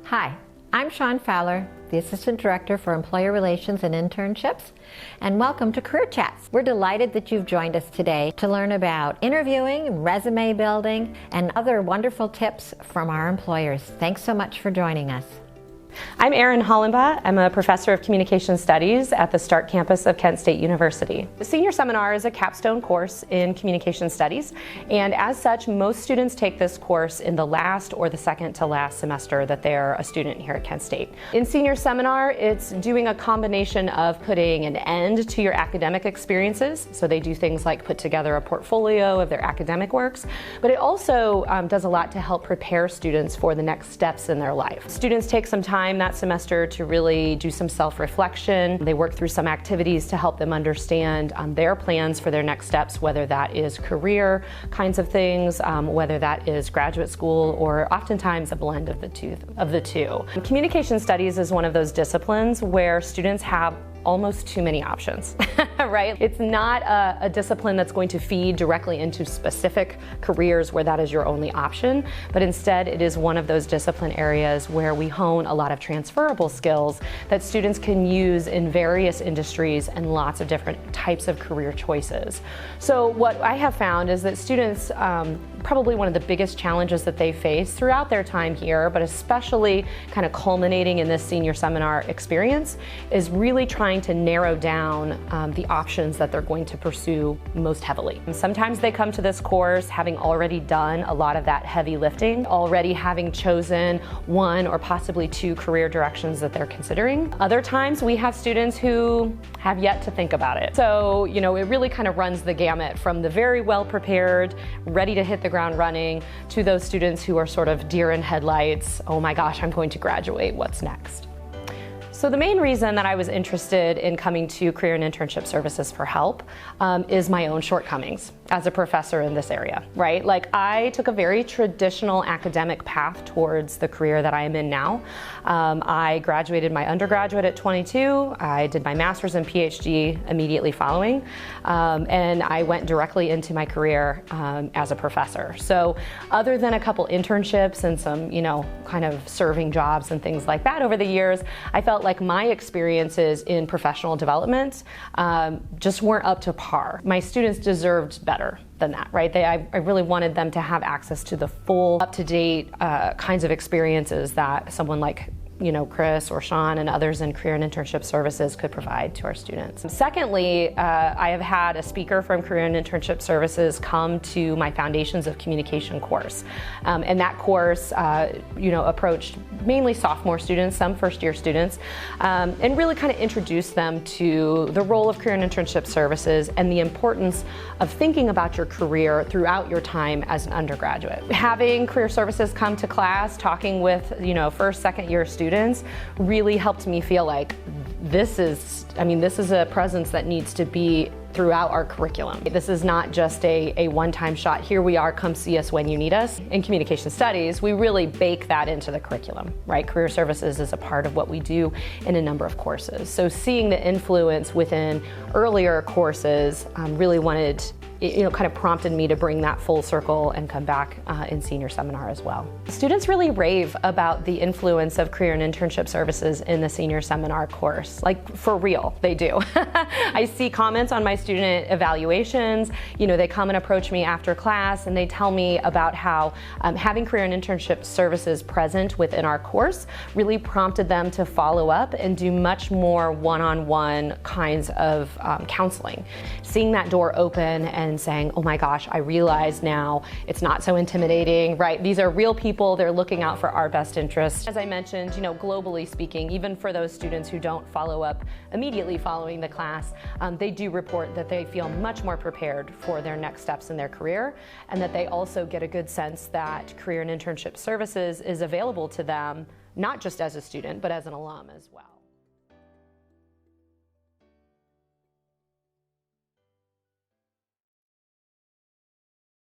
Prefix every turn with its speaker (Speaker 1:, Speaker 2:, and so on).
Speaker 1: Hi, I'm Shawn Fowler, the Assistant Director for Employer Relations and Internships, and welcome to Career Chats. We're delighted that you've joined us today to learn about interviewing, resume building, and other wonderful tips from our employers. Thanks so much for joining us.
Speaker 2: I'm Erin Hollenbaugh. I'm a professor of communication studies at the START campus of Kent State University. The Senior Seminar is a capstone course in communication studies, and as such, most students take this course in the last or the second to last semester that they're a student here at Kent State. In Senior Seminar, it's doing a combination of putting an end to your academic experiences, so they do things like put together a portfolio of their academic works, but it also does a lot to help prepare students for the next steps in their life. Students take some time that semester to really do some self-reflection. They work through some activities to help them understand their plans for their next steps, whether that is career kinds of things, whether that is graduate school, or oftentimes a blend of the two. Communication studies is one of those disciplines where students have almost too many options, right? It's not a discipline that's going to feed directly into specific careers where that is your only option, but instead it is one of those discipline areas where we hone a lot of transferable skills that students can use in various industries and lots of different types of career choices. So what I have found is that students, probably one of the biggest challenges that they face throughout their time here, but especially kind of culminating in this senior seminar experience, is really trying to narrow down the options that they're going to pursue most heavily. And sometimes they come to this course having already done a lot of that heavy lifting, already having chosen one or possibly two career directions that they're considering. Other times we have students who have yet to think about it. So, it really kind of runs the gamut from the very well prepared, ready to hit the ground running, to those students who are sort of deer in headlights. Oh my gosh, I'm going to graduate, what's next? So the main reason that I was interested in coming to Career and Internship Services for help is my own shortcomings as a professor in this area, right? Like, I took a very traditional academic path towards the career that I am in now. I graduated my undergraduate at 22. I did my master's and PhD immediately following, and I went directly into my career as a professor. So other than a couple internships and some, kind of serving jobs and things like that over the years, I felt like my experiences in professional development just weren't up to par. My students deserved better than that, right? I really wanted them to have access to the full, up-to-date kinds of experiences that someone like Chris or Shawn and others in Career and Internship Services could provide to our students. Secondly, I have had a speaker from Career and Internship Services come to my Foundations of Communication course. And that course, approached mainly sophomore students, some first-year students, and really kind of introduced them to the role of Career and Internship Services and the importance of thinking about your career throughout your time as an undergraduate. Having Career Services come to class, talking with, first, second-year students, really helped me feel like this is a presence that needs to be throughout our curriculum. This is not just a one-time shot, here we are, come see us when you need us. In communication studies, we really bake that into the curriculum, right? Career services is a part of what we do in a number of courses. So seeing the influence within earlier courses really kind of prompted me to bring that full circle and come back in senior seminar as well. Students really rave about the influence of Career and Internship Services in the senior seminar course. Like, for real, they do. I see comments on my student evaluations. They come and approach me after class and they tell me about how having Career and Internship Services present within our course really prompted them to follow up and do much more one-on-one kinds of counseling. Seeing that door open and saying, oh my gosh, I realize now it's not so intimidating, right? These are real people, they're looking out for our best interests. As I mentioned, globally speaking, even for those students who don't follow up immediately following the class, they do report that they feel much more prepared for their next steps in their career, and that they also get a good sense that Career and Internship Services is available to them, not just as a student, but as an alum as well.